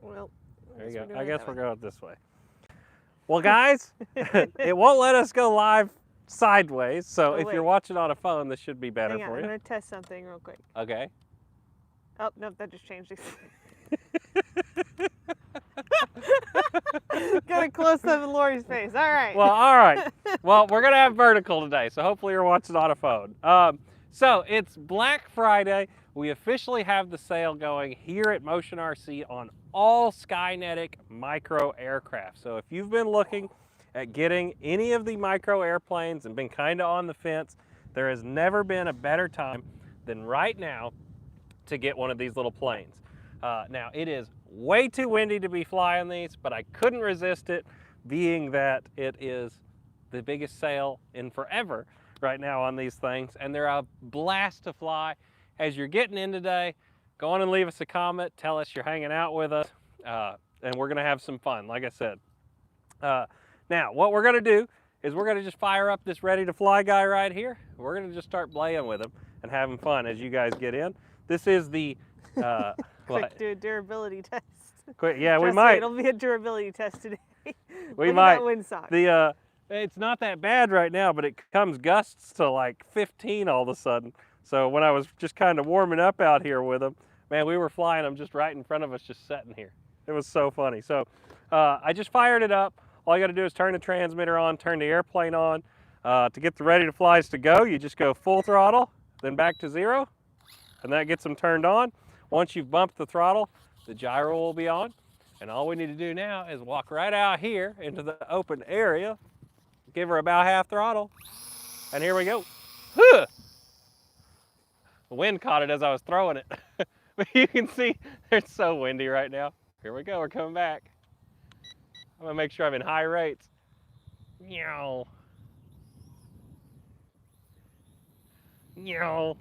Well, there you go. I guess we're going this way. Well, guys, it won't let us go live sideways. So if you're watching on a phone, this should be better Hang on, for you. I'm going to test something real quick. Okay. Oh, nope, that just changed it. Gotta close up in Lori's face. All right. Well, all right. Well, we're going to have vertical today, so hopefully you're watching on a phone. So it's Black Friday. We officially have the sale going here at Motion RC on all Skynetic micro aircraft. So if you've been looking at getting any of the micro airplanes and been kind of on the fence, there has never been a better time than right now to get one of these little planes. Now, it is way too windy to be flying these, but I couldn't resist it, being that it is the biggest sale in forever right now on these things, and they're a blast to fly. As you're getting in today, go on and leave us a comment, tell us you're hanging out with us, and we're gonna have some fun, like I said. Now, what we're gonna do is we're gonna just fire up this ready to fly guy right here. We're gonna just start playing with him and having fun as you guys get in. This is the Quick, do a durability test. Quick, yeah, Trust we might. Me, it'll be a durability test today. We Look might. At that windsock. It's not that bad right now, but it comes gusts to like 15 all of a sudden. So when I was just kind of warming up out here with them, man, we were flying them just right in front of us, just sitting here. It was so funny. So I just fired it up. All you got to do is turn the transmitter on, turn the airplane on. To get the ready to flies to go, you just go full throttle, then back to 0, and that gets them turned on. Once you've bumped the throttle, the gyro will be on. And all we need to do now is walk right out here into the open area, give her about half throttle, and here we go. Huh! The wind caught it as I was throwing it. But you can see it's so windy right now. Here we go, we're coming back. I'm gonna make sure I'm in high rates. Meow. Meow.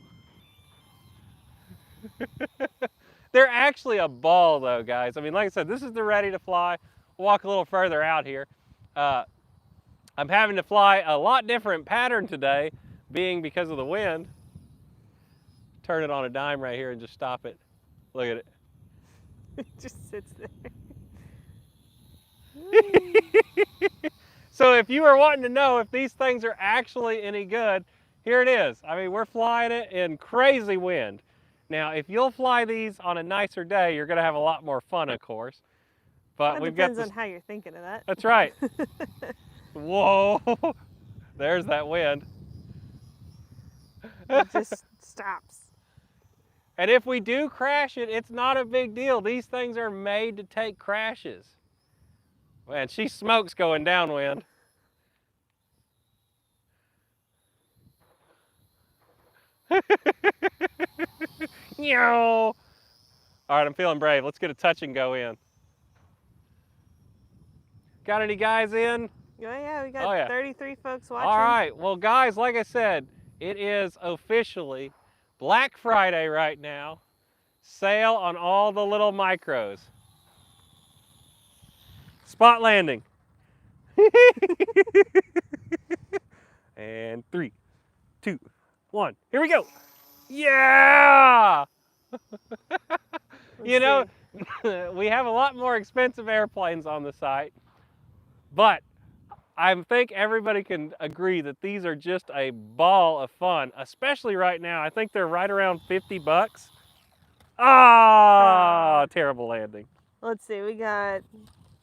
They're actually a ball though, guys. I mean, like I said, this is the ready to fly. We'll walk a little further out here. I'm having to fly a lot different pattern today, being because of the wind. Turn it on a dime right here and just stop it. Look at it. It just sits there. So if you are wanting to know if these things are actually any good, here it is. I mean, we're flying it in crazy wind. Now, if you'll fly these on a nicer day, you're going to have a lot more fun, of course. But that we've got depends on how you're thinking of that. That's right. Whoa! There's that wind. It just stops. And if we do crash it, it's not a big deal. These things are made to take crashes. Man, she smokes going downwind. All right, I'm feeling brave. Let's get a touch and go in. Got any guys in? Yeah, we got 33 folks watching. All right, well, guys, like I said, it is officially Black Friday right now. Sale on all the little micros. Spot landing. And 3, 2, 1. Here we go. Yeah! You know, we have a lot more expensive airplanes on the site, but I think everybody can agree that these are just a ball of fun, especially right now. I think they're right around 50 bucks. Ah, terrible landing. Let's see, we got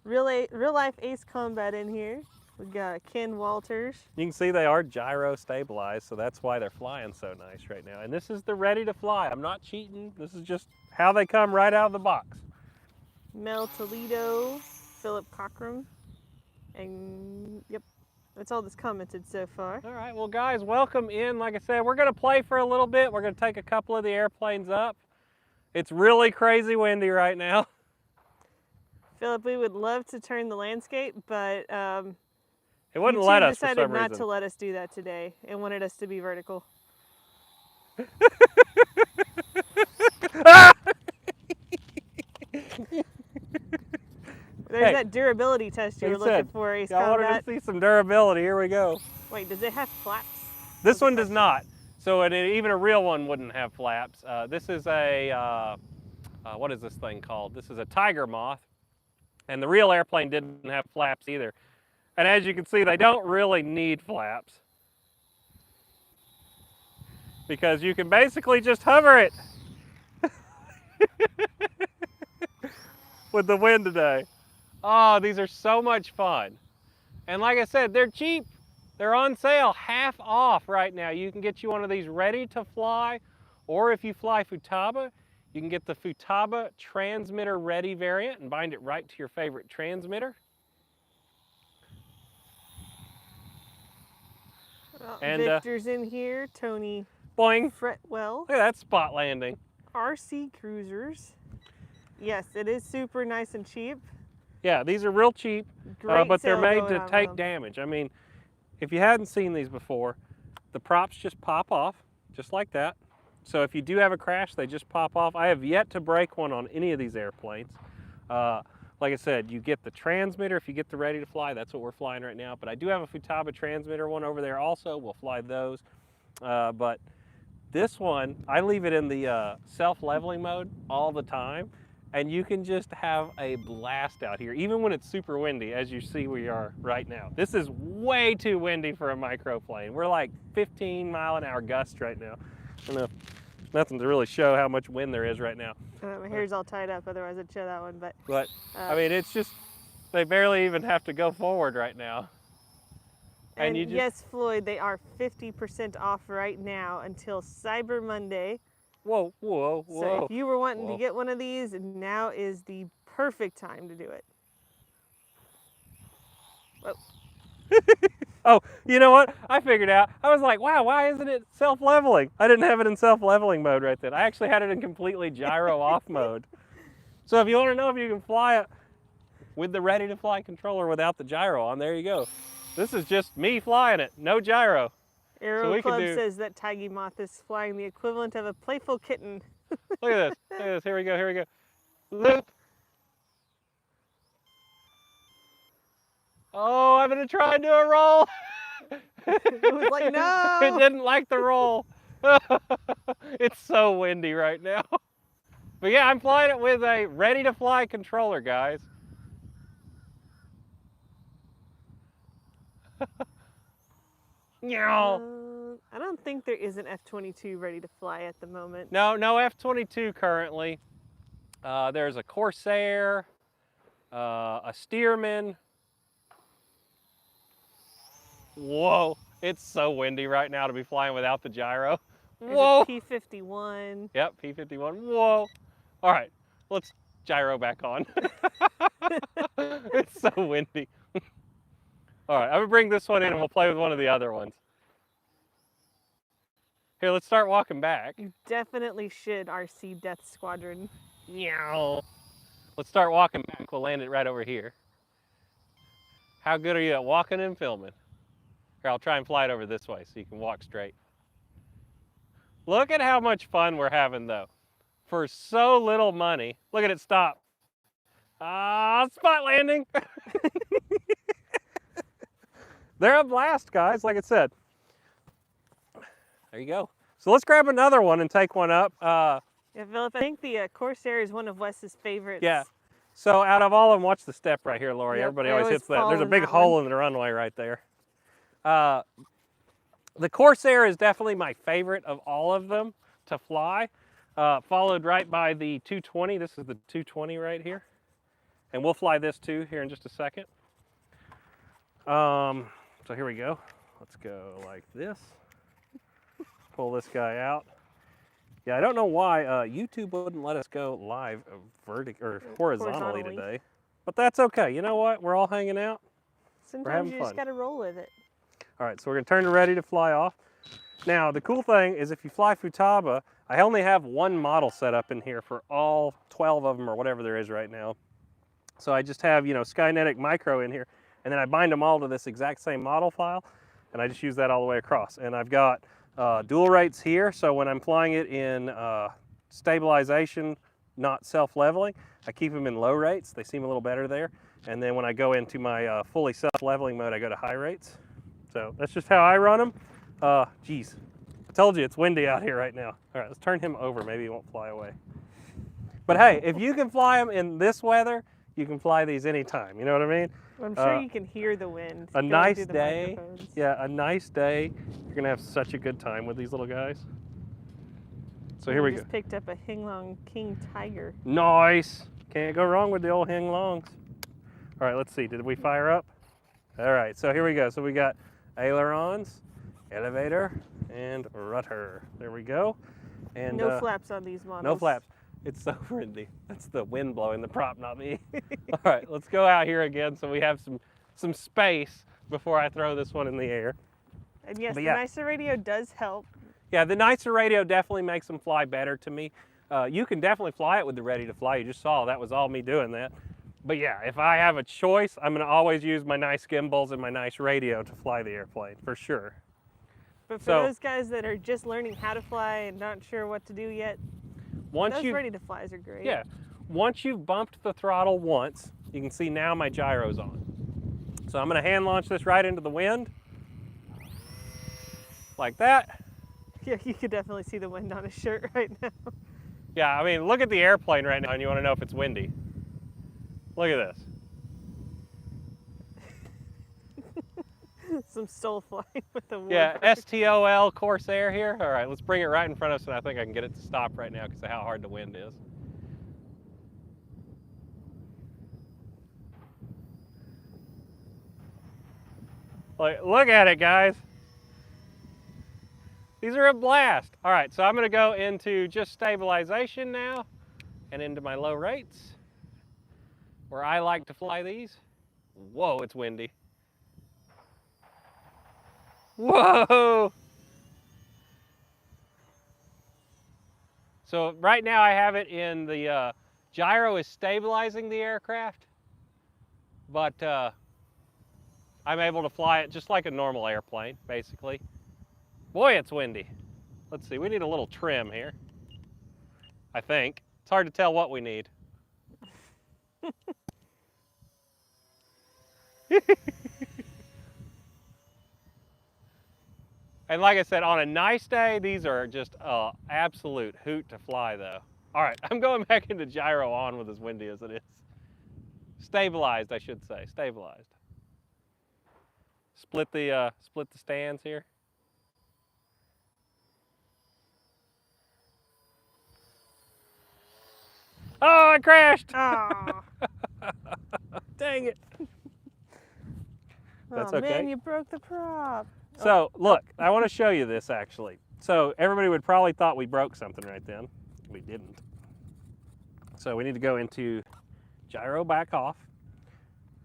real life Ace Combat in here. We got Ken Walters. You can see they are gyro stabilized, so that's why they're flying so nice right now. And this is the ready to fly. I'm not cheating. This is just how they come right out of the box. Mel Toledo, Philip Cockrum, and yep, that's all that's commented so far. All right, well guys, welcome in. Like I said, we're gonna play for a little bit. We're gonna take a couple of the airplanes up. It's really crazy windy right now. Philip, we would love to turn the landscape, but it wouldn't let us for some decided reason. not to let us do that today and wanted us to be vertical. There's that durability test you were looking for, Ace Combat. I wanted to see some durability. Here we go. Wait, does it have flaps? This one does not. So even a real one wouldn't have flaps. This is a what is this thing called? This is a tiger moth. And the real airplane didn't have flaps either. And as you can see, they don't really need flaps, because you can basically just hover it with the wind today. Oh, these are so much fun. And like I said, they're cheap. They're on sale, half off right now. You can get you one of these ready to fly, or if you fly Futaba, you can get the Futaba transmitter ready variant and bind it right to your favorite transmitter. And Victor's in here, Tony boing. Fretwell. Look at that spot landing. RC Cruisers. Yes, it is super nice and cheap. Yeah, these are real cheap, but they're made to take damage. I mean, if you hadn't seen these before, the props just pop off, just like that. So if you do have a crash, they just pop off. I have yet to break one on any of these airplanes. Like I said, you get the transmitter if you get the ready to fly. That's what we're flying right now. But I do have a Futaba transmitter one over there also. We'll fly those. But this one, I leave it in the self-leveling mode all the time. And you can just have a blast out here, even when it's super windy, as you see we are right now. This is way too windy for a microplane. We're like 15-mile-an-hour gusts right now. I don't know, nothing to really show how much wind there is right now. My hair's all tied up, otherwise I'd show that one. But I mean, it's just, they barely even have to go forward right now. And you just, yes, Floyd, they are 50% off right now until Cyber Monday. Whoa, whoa, whoa. So if you were wanting to get one of these, now is the perfect time to do it. Whoa. Oh, you know what? I figured out. I was like, wow, why isn't it self-leveling? I didn't have it in self-leveling mode right then. I actually had it in completely gyro off mode. So if you want to know if you can fly it with the ready-to-fly controller without the gyro on, there you go. This is just me flying it, no gyro. Aero Club says that Tiggy Moth is flying the equivalent of a playful kitten. Look at this. Look at this. Here we go. Here we go. Loop. Oh, I'm going to try and do a roll. It was like, no. It didn't like the roll. It's so windy right now. But yeah, I'm flying it with a ready-to-fly controller, guys. I don't think there is an F-22 ready to fly at the moment. No, no F-22 currently. There's a Corsair, a Stearman. Whoa, it's so windy right now to be flying without the gyro. Whoa. There's a P-51. Yep, P-51. Whoa. All right, let's gyro back on. It's so windy. All right, I'm gonna bring this one in and we'll play with one of the other ones. Here, let's start walking back. You definitely should RC Death Squadron. Meow. Let's start walking back. We'll land it right over here. How good are you at walking and filming? Here, I'll try and fly it over this way so you can walk straight. Look at how much fun we're having though. For so little money. Look at it stop. Spot landing. They're a blast, guys, like I said. There you go. So let's grab another one and take one up. Yeah, Philip, I think the Corsair is one of Wes's favorites. Yeah. So out of all of them, watch the step right here, Lori. Yep, everybody always hits that. There's a big hole in the runway right there. The Corsair is definitely my favorite of all of them to fly. Followed right by the 220. This is the 220 right here. And we'll fly this too here in just a second. So here we go. Let's go like this. Pull this guy out. Yeah, I don't know why YouTube wouldn't let us go live horizontally today, but that's okay. You know what? We're all hanging out. Sometimes you just got to roll with it. All right, so we're going to turn to ready to fly off. Now, the cool thing is if you fly Futaba, I only have one model set up in here for all 12 of them or whatever there is right now. So I just have, Skynetic Micro in here, and then I bind them all to this exact same model file, and I just use that all the way across. And I've got dual rates here, so when I'm flying it in stabilization, not self-leveling, I keep them in low rates. They seem a little better there. And then when I go into my fully self-leveling mode, I go to high rates. So that's just how I run them. Geez, I told you it's windy out here right now. All right, let's turn him over. Maybe he won't fly away. But hey, if you can fly them in this weather, you can fly these anytime. You know what I mean? I'm sure you can hear the wind A going nice through the day. microphones. Yeah, a nice day. You're gonna have such a good time with these little guys. So here we go. Just picked up a Hinglong King Tiger. Nice. Can't go wrong with the old Hinglongs. All right, let's see. Did we fire up? All right, so here we go. So we got ailerons, elevator, and rudder. There we go. And no flaps on these models. no flaps. It's so windy. That's the wind blowing the prop, not me. All right, let's go out here again so we have some space before I throw this one in the air. And yes, But the yeah. nicer radio does help. Yeah, the nicer radio definitely makes them fly better to me. You can definitely fly it with the ready to fly. You just saw that was all me doing that. But yeah, if I have a choice, I'm gonna always use my nice gimbals and my nice radio to fly the airplane, for sure. But for So- those guys that are just learning how to fly and not sure what to do yet, Once those you ready to flies are great. Yeah, once you've bumped the throttle once, you can see now my gyro's on. So I'm gonna hand launch this right into the wind, like that. Yeah, you could definitely see the wind on his shirt right now. Yeah, I mean, look at the airplane right now and you wanna know if it's windy. Look at this. Some soul flying with the Yeah, warbird. STOL Corsair here. All right, let's bring it right in front of us and I think I can get it to stop right now because of how hard the wind is. Look at it, guys. These are a blast. All right, so I'm gonna go into just stabilization now and into my low rates where I like to fly these. Whoa, it's windy. Whoa! So right now I have it in the gyro is stabilizing the aircraft, but I'm able to fly it just like a normal airplane, basically. Boy, it's windy. Let's see, we need a little trim here, I think. It's hard to tell what we need. And like I said, on a nice day, these are just an absolute hoot to fly though. All right, I'm going back into gyro on with as windy as it is. Stabilized, I should say, stabilized. Split the stands here. Oh, I crashed! Ah, dang it. That's oh, okay. man, you broke the prop. So look, I want to show you this actually. So everybody would probably thought we broke something right then. We didn't. So we need to go into gyro back off.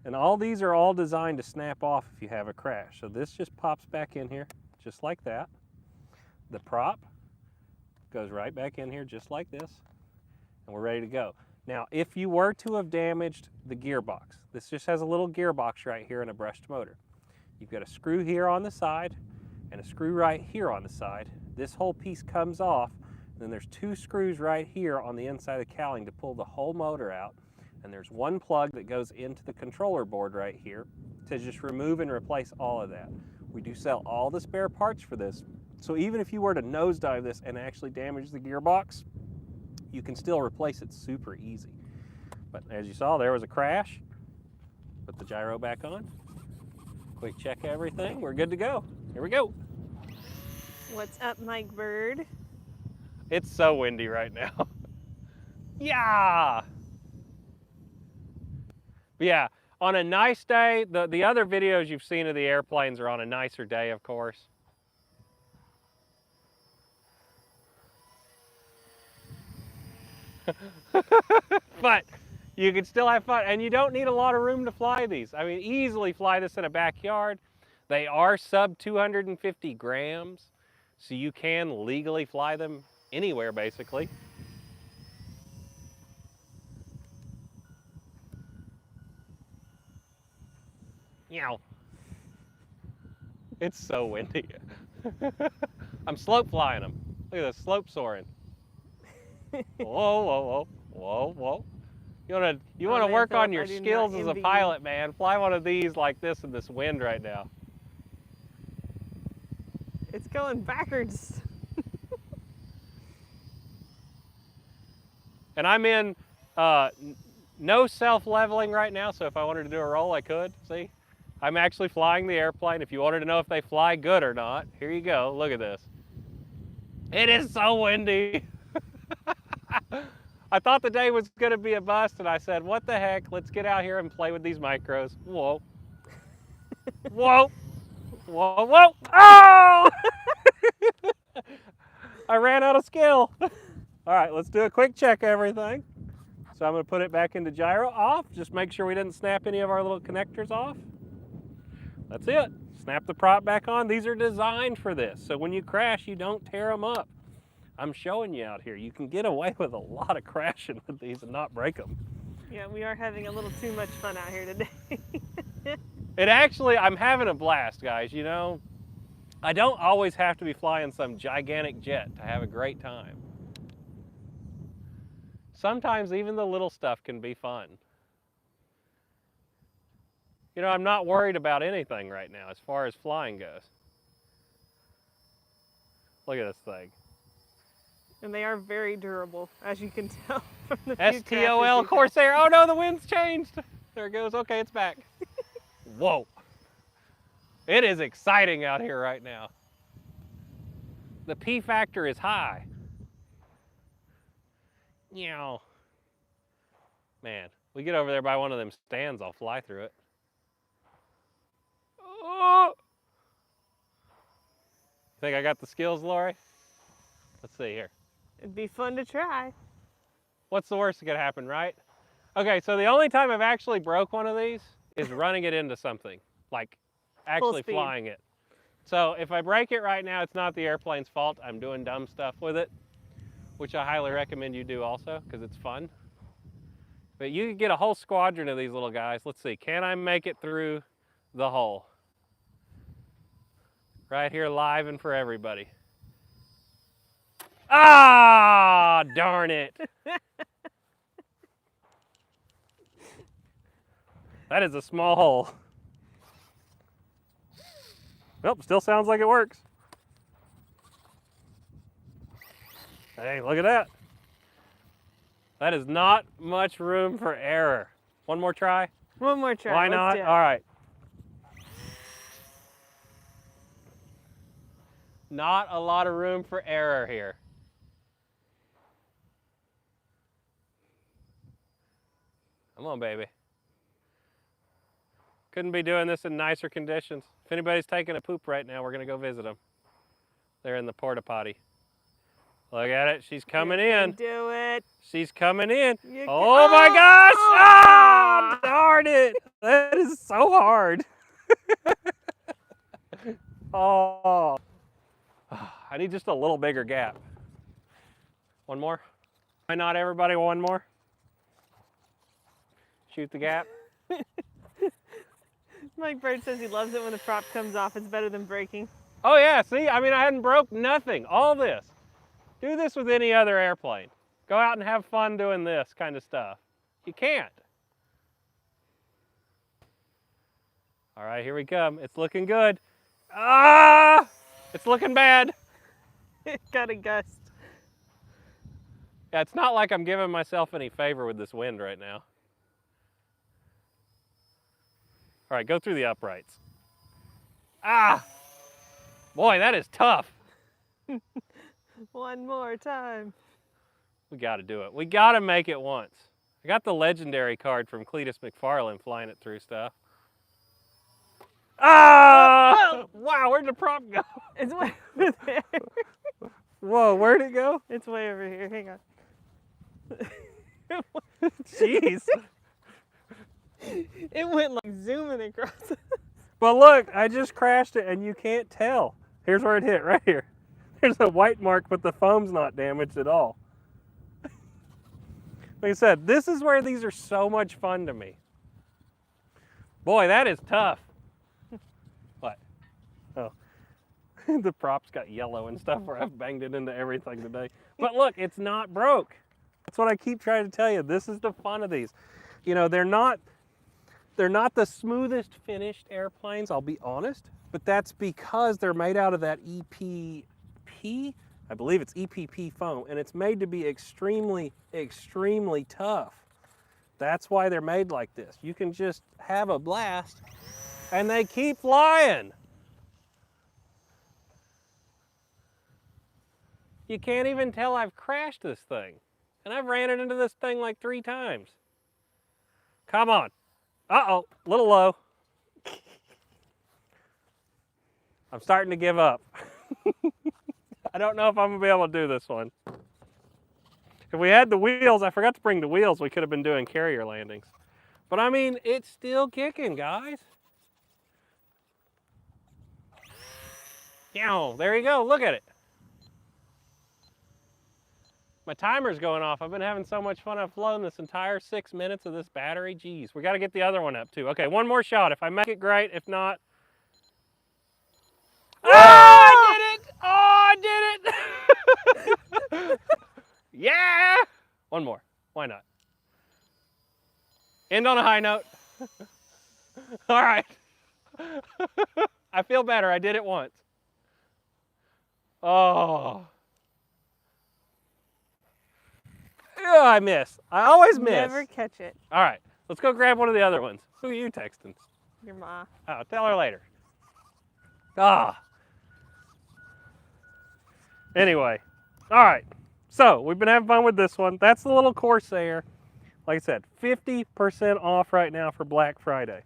And all these are all designed to snap off if you have a crash. So this just pops back in here, just like that. The prop goes right back in here just like this. And we're ready to go. Now, if you were to have damaged the gearbox, this just has a little gearbox right here and a brushed motor. You've got a screw here on the side and a screw right here on the side. This whole piece comes off, and then there's two screws right here on the inside of the cowling to pull the whole motor out. And there's one plug that goes into the controller board right here to just remove and replace all of that. We do sell all the spare parts for this. So even if you were to nosedive this and actually damage the gearbox, you can still replace it super easy. But as you saw, there was a crash. Put the gyro back on. Quick check everything. We're good to go. Here we go. What's up, Mike Bird? It's so windy right now. Yeah. But yeah, on a nice day, the other videos you've seen of the airplanes are on a nicer day, of course. But you can still have fun, and you don't need a lot of room to fly these. I mean, easily fly this in a backyard. They are sub 250 grams, so you can legally fly them anywhere, basically. Meow. It's so windy. I'm slope flying them. Look at this, slope soaring. Whoa, whoa, whoa, whoa, whoa. You wanna man, work on Philip, your I do not skills as a envy you. pilot, man. Fly one of these like this in this wind right now. It's going backwards. And I'm in no self-leveling right now, so if I wanted to do a roll, I could. See? I'm actually flying the airplane. If you wanted to know if they fly good or not, here you go. Look at this. It is so windy. I thought the day was going to be a bust, and I said, what the heck? Let's get out here and play with these micros. Whoa. Whoa. Whoa, whoa. Oh! I ran out of skill. All right, let's do a quick check everything. So I'm going to put it back into gyro off. Just make sure we didn't snap any of our little connectors off. That's it. Snap the prop back on. These are designed for this. So when you crash, you don't tear them up. I'm showing you out here. You can get away with a lot of crashing with these and not break them. Yeah, we are having a little too much fun out here today. It actually, I'm having a blast, guys. You know, I don't always have to be flying some gigantic jet to have a great time. Sometimes even the little stuff can be fun. You know, I'm not worried about anything right now as far as flying goes. Look at this thing. And they are very durable, as you can tell from the few STOL crashes Corsair. Oh no, the wind's changed. There it goes. Okay, it's back. Whoa. It is exciting out here right now. The P factor is high. Meow. Man, we get over there by one of them stands, I'll fly through it. Oh! Think I got the skills, Lori? Let's see here. It'd be fun to try. What's the worst that could happen, right? Okay, so the only time I've actually broke one of these is running it into something, like actually flying it. So if I break it right now, it's not the airplane's fault. I'm doing dumb stuff with it, which I highly recommend you do also because it's fun. But you can get a whole squadron of these little guys. Let's see, can I make it through the hole? Right here live and for everybody. Ah, darn it. That is a small hole. Nope, still sounds like it works. Hey, look at that. That is not much room for error. One more try? One more try. Why not? All right. Not a lot of room for error here. Come on, baby. Couldn't be doing this in nicer conditions. If anybody's taking a poop right now, we're going to go visit them. They're in the porta potty. Look at it. She's coming in. Do it. She's coming in. Oh my gosh! Oh, darn it! That is so hard. Oh. I need just a little bigger gap. One more? Why not, everybody? One more? Shoot the gap. Mike Bird says he loves it when the prop comes off. It's better than breaking. Oh yeah, see? I mean, I hadn't broke nothing. All this. Do this with any other airplane. Go out and have fun doing this kind of stuff. You can't. All right, here we come. It's looking good. Ah! It's looking bad. It got a gust. Yeah, it's not like I'm giving myself any favor with this wind right now. All right, go through the uprights. Ah! Boy, that is tough. One more time. We got to do it. We got to make it once. I got the legendary card from Cletus McFarlane flying it through stuff. Ah! Wow, where'd the prop go? It's way over there. Whoa, where'd it go? It's way over here. Hang on. Jeez. It went like zooming across. Well, look, I just crashed it and you can't tell. Here's where it hit, right here. There's a white mark, but the foam's not damaged at all. Like I said, this is where these are so much fun to me. Boy, that is tough. What? Oh. The props got yellow and stuff where I've banged it into everything today. But look, it's not broke. That's what I keep trying to tell you. This is the fun of these. You know, they're not the smoothest finished airplanes, I'll be honest, but that's because they're made out of that EPP. I believe it's EPP foam, and it's made to be extremely, extremely tough. That's why they're made like this. You can just have a blast, and they keep flying. You can't even tell I've crashed this thing. And I've ran it into this thing like 3 times. Come on. Uh-oh, a little low. I'm starting to give up. I don't know if I'm gonna be able to do this one. If we had the wheels, I forgot to bring the wheels, we could have been doing carrier landings. But I mean, it's still kicking, guys. Yeah, there you go, look at it. My timer's going off. I've been having so much fun. I've flown this entire 6 minutes of this battery. Geez, we gotta get the other one up too. Okay, one more shot. If I make it, great. If not, oh, I did it! Oh, I did it! Yeah! One more. Why not? End on a high note. All right. I feel better. I did it once. Oh. Oh, I miss. I always miss. Never catch it. All right. Let's go grab one of the other ones. Who are you texting? Your ma. Oh, tell her later. Ah. Anyway. All right. So, we've been having fun with this one. That's the little Corsair. Like I said, 50% off right now for Black Friday.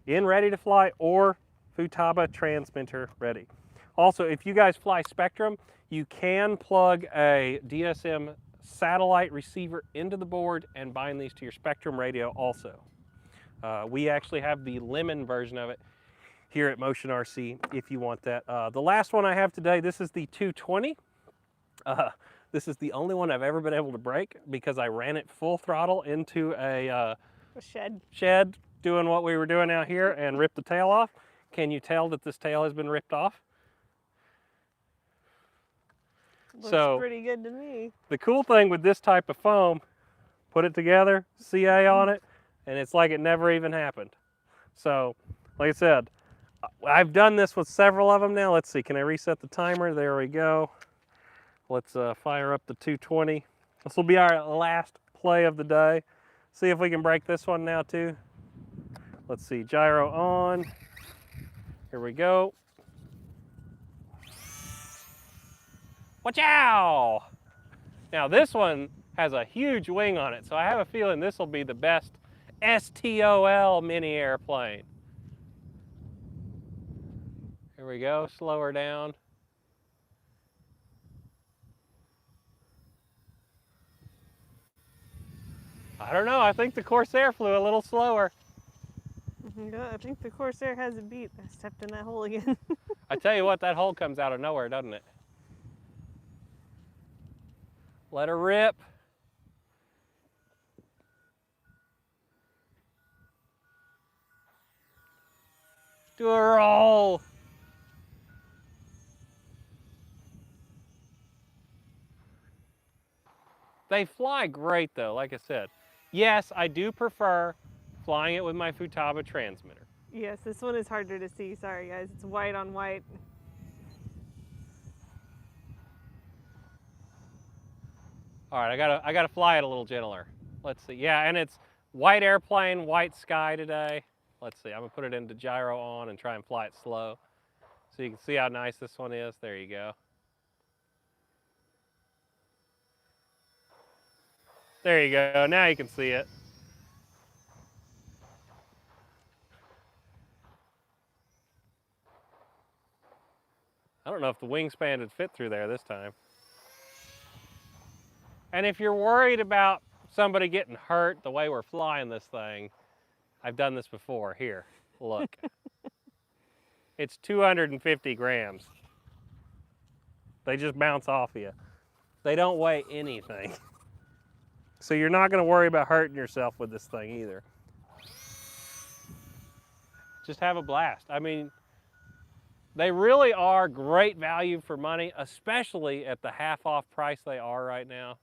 In ready to fly or Futaba transmitter ready. Also, if you guys fly Spectrum, you can plug a DSM satellite receiver into the board and bind these to your Spectrum radio also. We actually have the lemon version of it here at Motion RC if you want that. The last one I have today, this is the 220. This is the only one I've ever been able to break because I ran it full throttle into a shed doing what we were doing out here and ripped the tail off. Can you tell that this tail has been ripped off? Looks pretty good to me. The cool thing with this type of foam, put it together, CA on it, and it's like it never even happened. So, like I said, I've done this with several of them now. Let's see, can I reset the timer? There we go. Let's fire up the 220. This will be our last play of the day. See if we can break this one now too. Let's see, gyro on. Here we go. Watch out! Now this one has a huge wing on it, so I have a feeling this will be the best STOL mini airplane. Here we go, slow her down. I don't know, I think the Corsair flew a little slower. Yeah, I think the Corsair has a beat. I stepped in that hole again. I tell you what, that hole comes out of nowhere, doesn't it? Let her rip. Do a roll. They fly great though, like I said. Yes, I do prefer flying it with my Futaba transmitter. Yes, this one is harder to see. Sorry guys, it's white on white. All right, I gotta fly it a little gentler. Let's see. Yeah, and it's white airplane, white sky today. Let's see. I'm gonna put it into gyro on and try and fly it slow, so you can see how nice this one is. There you go. There you go. Now you can see it. I don't know if the wingspan would fit through there this time. And if you're worried about somebody getting hurt the way we're flying this thing, I've done this before. Here, look. It's 250 grams. They just bounce off you. They don't weigh anything. So you're not gonna worry about hurting yourself with this thing either. Just have a blast. I mean, they really are great value for money, especially at the half off price they are right now.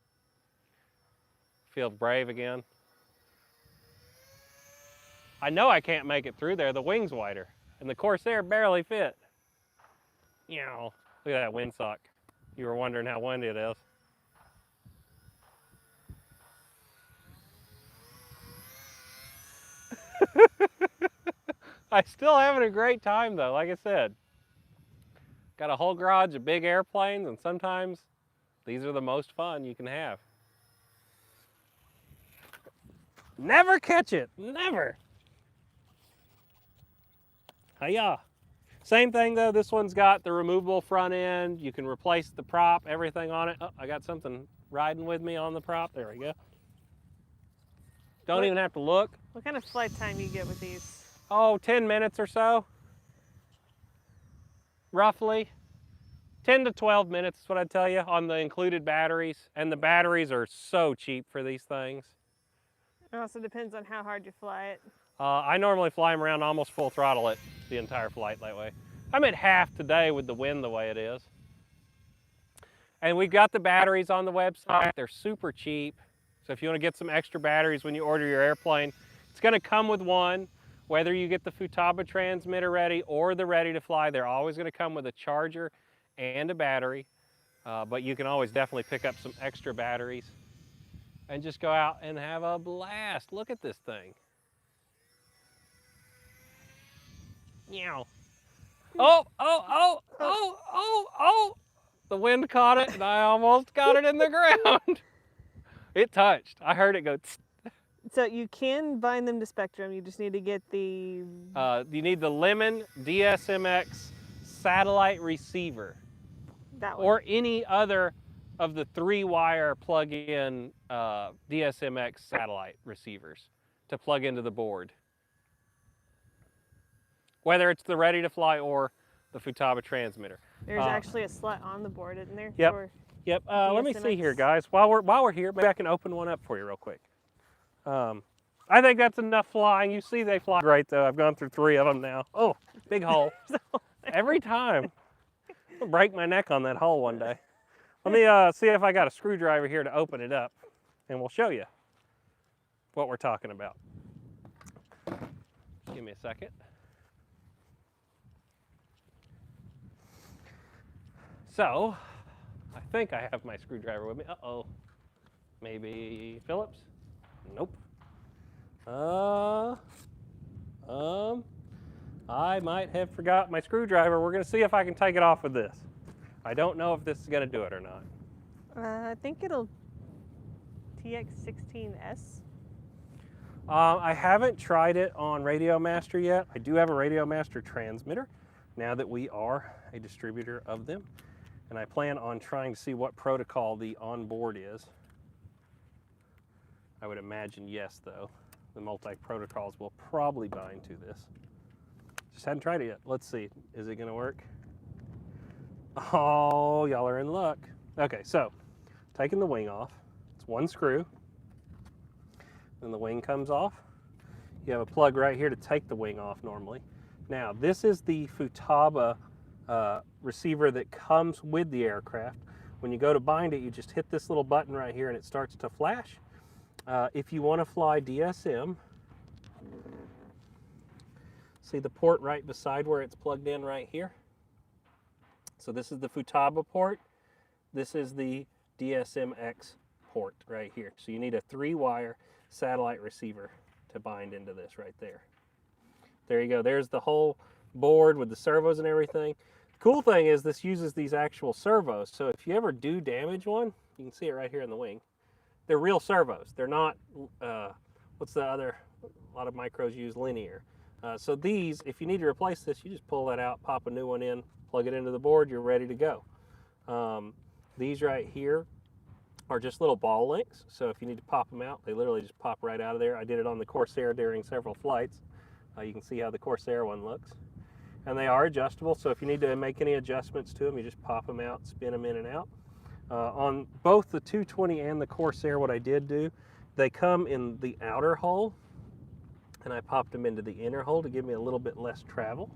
Feel brave again. I know I can't make it through there. The wing's wider, and the Corsair barely fit. You know, look at that windsock. You were wondering how windy it is. I'm still having a great time though, like I said. Got a whole garage of big airplanes, and sometimes these are the most fun you can have. Never catch it, never. Hiya. Same thing though, this one's got the removable front end. You can replace the prop, everything on it. Oh, I got something riding with me on the prop. There we go. Don't even have to look. What kind of flight time do you get with these? Oh, 10 minutes or so. Roughly. 10 to 12 minutes is what I'd tell you on the included batteries. And the batteries are so cheap for these things. It also depends on how hard you fly it. I normally fly them around almost full throttle it the entire flight that way. I'm at half today with the wind the way it is. And we've got the batteries on the website. They're super cheap. So if you want to get some extra batteries when you order your airplane, it's going to come with one. Whether you get the Futaba transmitter ready or the ready to fly, they're always going to come with a charger and a battery. But you can always definitely pick up some extra batteries and just go out and have a blast. Look at this thing. Meow. Oh, oh, oh, oh, oh, oh. The wind caught it and I almost got it in the ground. It touched. I heard it go tss. So you can bind them to Spectrum. You just need to get the... You need the Lemon DSMX satellite receiver. That one. Or any other of the 3-wire plug-in DSMX satellite receivers to plug into the board. Whether it's the ready to fly or the Futaba transmitter. There's actually a slot on the board, isn't there? Yep. For Yep. Let me see here, guys. While we're here, maybe I can open one up for you real quick. I think that's enough flying. You see they fly great though. I've gone through 3 of them now. Oh, big hole. Every time. I'll break my neck on that hole one day. Let me see if I got a screwdriver here to open it up, and we'll show you what we're talking about. Just give me a second. So, I think I have my screwdriver with me. Uh-oh. Maybe Phillips? Nope. I might have forgot my screwdriver. We're going to see if I can take it off with this. I don't know if this is going to do it or not. I think it'll TX16S. I haven't tried it on Radio Master yet. I do have a Radio Master transmitter now that we are a distributor of them. And I plan on trying to see what protocol the onboard is. I would imagine yes, though. The multi-protocols will probably bind to this. Just hadn't tried it yet. Let's see. Is it going to work? Oh, y'all are in luck. Okay, so taking the wing off. It's one screw. Then the wing comes off. You have a plug right here to take the wing off normally. Now, this is the Futaba receiver that comes with the aircraft. When you go to bind it, you just hit this little button right here and it starts to flash. If you want to fly DSM, see the port right beside where it's plugged in right here? So this is the Futaba port. This is the DSMX port right here. So you need a 3-wire satellite receiver to bind into this right there. There you go. There's the whole board with the servos and everything. The cool thing is this uses these actual servos. So if you ever do damage one, you can see it right here in the wing. They're real servos. They're not, what's the other, a lot of micros use linear. So these, if you need to replace this, you just pull that out, pop a new one in, plug it into the board, you're ready to go. These right here are just little ball links. So if you need to pop them out, they literally just pop right out of there. I did it on the Corsair during several flights. You can see how the Corsair one looks. And they are adjustable, so if you need to make any adjustments to them, you just pop them out, spin them in and out. On both the 220 and the Corsair, what I did do, they come in the outer hole, and I popped them into the inner hole to give me a little bit less travel.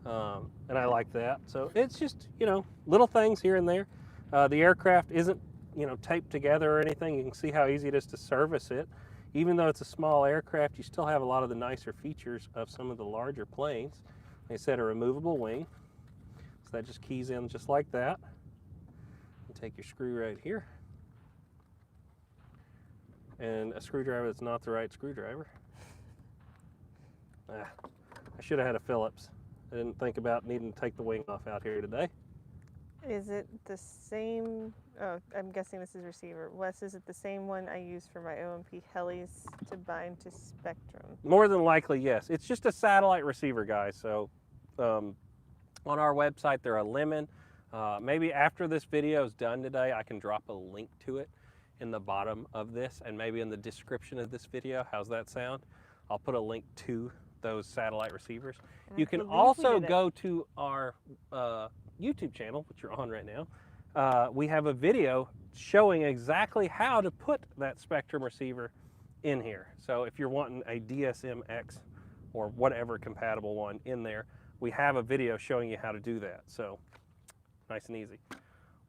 And I like that. So it's just, you know, little things here and there. The aircraft isn't, you know, taped together or anything. You can see how easy it is to service it. Even though it's a small aircraft, you still have a lot of the nicer features of some of the larger planes. Like I said, a removable wing. So that just keys in just like that. Take your screw right here. And a screwdriver that's not the right screwdriver. I should have had a Phillips. I didn't think about needing to take the wing off out here today. Is it the same? Oh, I'm guessing this is receiver. Wes, is it the same one I use for my OMP helis to bind to Spectrum? More than likely, yes. It's just a satellite receiver, guys. So on our website, they're a lemon. Maybe after this video is done today, I can drop a link to it in the bottom of this and maybe in the description of this video. How's that sound? I'll put a link to those satellite receivers. You can also go to our YouTube channel, which you're on right now. We have a video showing exactly how to put that Spectrum receiver in here. So if you're wanting a DSM-X or whatever compatible one in there, we have a video showing you how to do that. So nice and easy.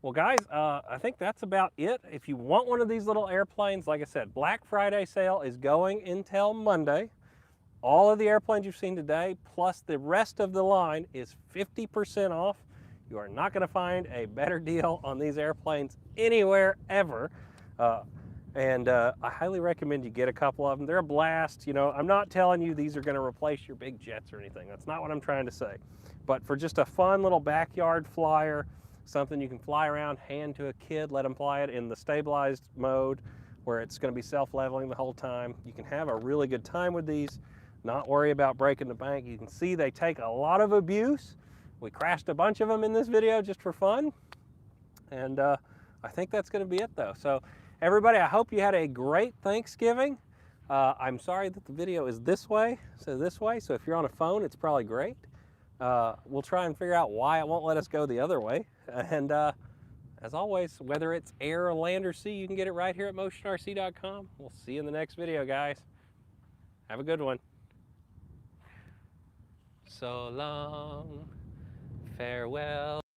Well, guys, I think that's about it. If you want one of these little airplanes, like I said, Black Friday sale is going until Monday. All of the airplanes you've seen today, plus the rest of the line, is 50% off. You are not going to find a better deal on these airplanes anywhere ever. I highly recommend you get a couple of them. They're a blast. You know, I'm not telling you these are going to replace your big jets or anything. That's not what I'm trying to say. But for just a fun little backyard flyer, something you can fly around, hand to a kid, let them fly it in the stabilized mode where it's going to be self-leveling the whole time. You can have a really good time with these, not worry about breaking the bank. You can see they take a lot of abuse. We crashed a bunch of them in this video just for fun. And I think that's going to be it though. So everybody, I hope you had a great Thanksgiving. I'm sorry that the video is this way. So if you're on a phone, it's probably great. We'll try and figure out why it won't let us go the other way. And as always, whether it's air or land or sea, you can get it right here at motionrc.com. We'll see you in the next video, guys. Have a good one. So long, farewell.